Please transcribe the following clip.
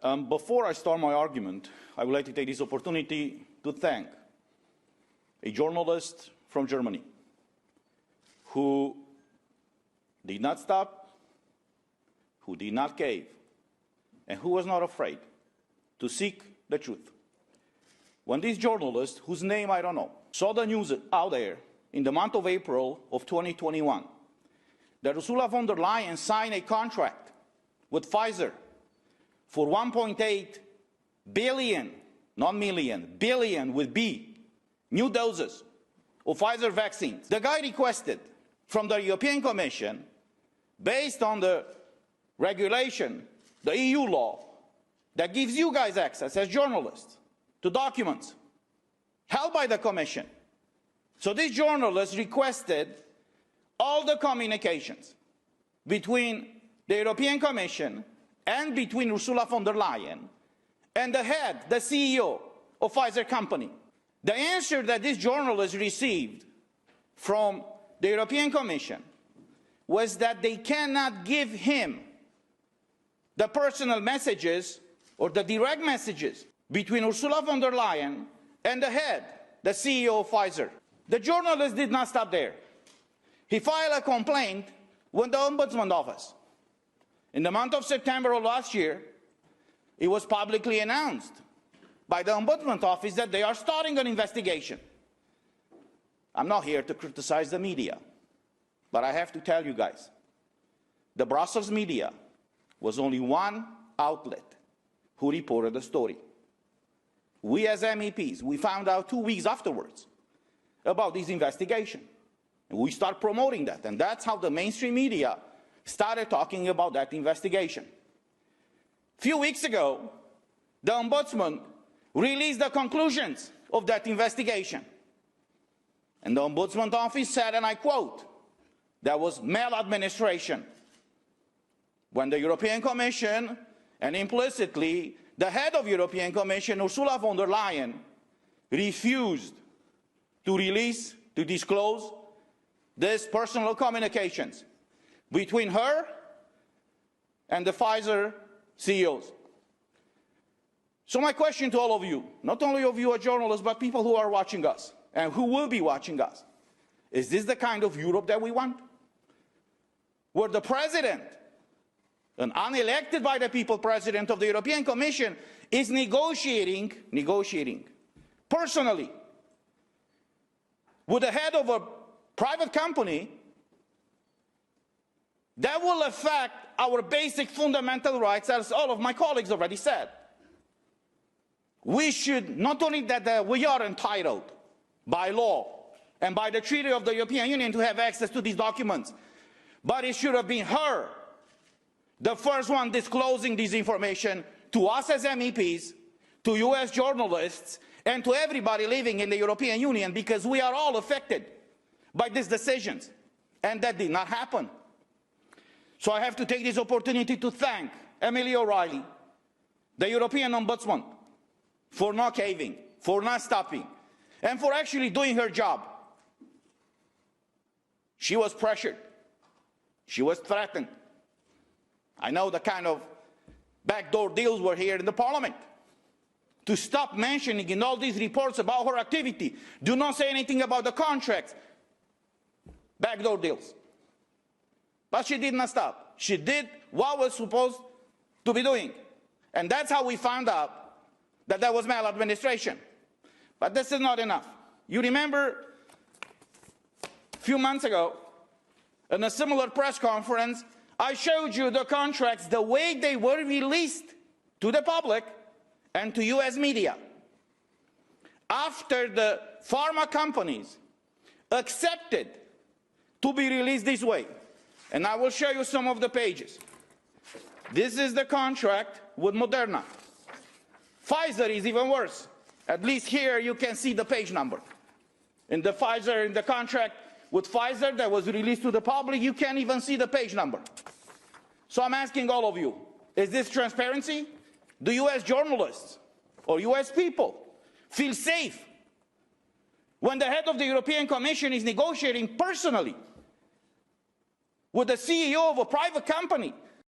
Before I start my argument, I would like to take this opportunity to thank a journalist from Germany who did not stop, who did not cave, and who was not afraid to seek the truth. When this journalist, whose name I don't know, saw the news out there in the month of April of 2021 that Ursula von der Leyen signed a contract with Pfizer for 1.8 billion, not million, billion with B, new doses of Pfizer vaccines. The guy requested from the European Commission, based on the regulation, the EU law, that gives you guys access as journalists to documents held by the Commission. So this journalist requested all the communications between the European Commission and between Ursula von der Leyen and the head, the CEO of Pfizer company. The answer that this journalist received from the European Commission was that they cannot give him the personal messages or the direct messages between Ursula von der Leyen and the head, the CEO of Pfizer. The journalist did not stop there. He filed a complaint with the Ombudsman office. In the month of September of last year, it was publicly announced by the Ombudsman office that they are starting an investigation. I'm not here to criticize the media, but I have to tell you guys, the Brussels media was only one outlet who reported the story. We as MEPs, we found out 2 weeks afterwards about this investigation. And we start promoting that, and that's how the mainstream media started talking about that investigation. A few weeks ago, the Ombudsman released the conclusions of that investigation. And the Ombudsman office said, and I quote, there was maladministration when the European Commission, and implicitly the head of the European Commission, Ursula von der Leyen, refused to release, to disclose these personal communications between her and the Pfizer CEOs. So my question to all of you, not only of you as journalists, but people who are watching us and who will be watching us, is this the kind of Europe that we want? Where the president, an unelected by the people president of the European Commission, is negotiating personally with the head of a private company that will affect our basic fundamental rights, as all of my colleagues already said. We should, not only that we are entitled by law and by the Treaty of the European Union to have access to these documents, but it should have been her, the first one disclosing this information to us as MEPs, to you as journalists, and to everybody living in the European Union, because we are all affected by these decisions, and that did not happen. So I have to take this opportunity to thank Emily O'Reilly, the European Ombudsman, for not caving, for not stopping, and for actually doing her job. She was pressured. She was threatened. I know the kind of backdoor deals were here in the Parliament. To stop mentioning in all these reports about her activity, do not say anything about the contracts, backdoor deals. But she did not stop. She did what was supposed to be doing. And that's how we found out that there was maladministration. But this is not enough. You remember a few months ago, in a similar press conference, I showed you the contracts, the way they were released to the public and to US media. After the pharma companies accepted to be released this way, and I will show you some of the pages. This is the contract with Moderna. Pfizer is even worse. At least here you can see the page number. In the contract with Pfizer that was released to the public, you can't even see the page number. So I'm asking all of you, is this transparency? Do US journalists or US people feel safe when the head of the European Commission is negotiating personally with the CEO of a private company